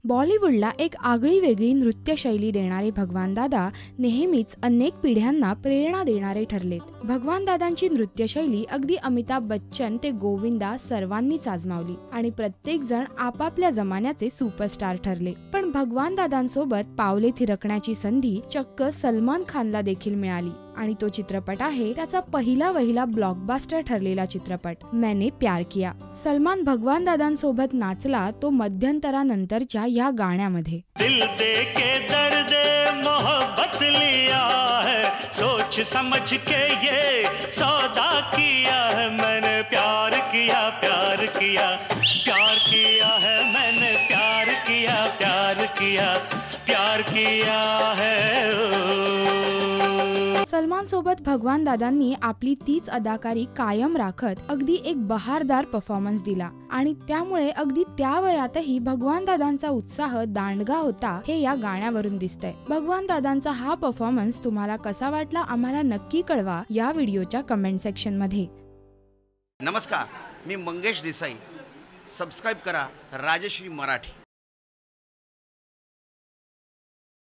बॉलिवूडला एक आगळी वेगळी नृत्यशैली देणारे भगवान दादा नेहमीच अनेक पिढ्यांना प्रेरणा देणारे ठरलेत। भगवान दादांची नृत्यशैली अगदी अमिताभ बच्चन ते गोविंदा सर्वांनीच आजमावली आणि प्रत्येक जण आपापल्या जमान्याचे सुपरस्टार ठरले। पण भगवान दादांसोबत पावले थिरकण्याची संधी चक्क सलमान खानला देखील मिळाली आणि तो चित्रपट आहे त्याचा पहिला ब्लॉकबस्टर ठरलेला चित्रपट मैंने प्यार किया। सलमान भगवान दादांसोबत नाचला तो मध्यंतरानंतरच्या या गाण्यामध्ये। दिल दे के दर्द मोहब्बत लिया है, सोच समझ के ये सौदा किया है, मैंने प्यार किया प्यार किया प्यार किया है, मैंने प्यार किया प्यार किया प्यार किया है। सलमान सोबत भगवान दादांनी आपली तीच अदाकारी कायम राखत अगदी एक बहारदार परफॉर्मन्स दिला आणि त्यामुळे अगदी त्या वयातही भगवान दादांचा उत्साह दांडगा होता हे या गाण्यावरून दिसतंय। भगवान दादांचा हा परफॉर्मन्स तुम्हाला कसा वाटला आम्हाला नक्की कळवा या व्हिडिओच्या कमेंट सेक्शन मध्ये। नमस्कार, मी मंगेश देसाई। सबस्क्राइब करा राजश्री मराठी।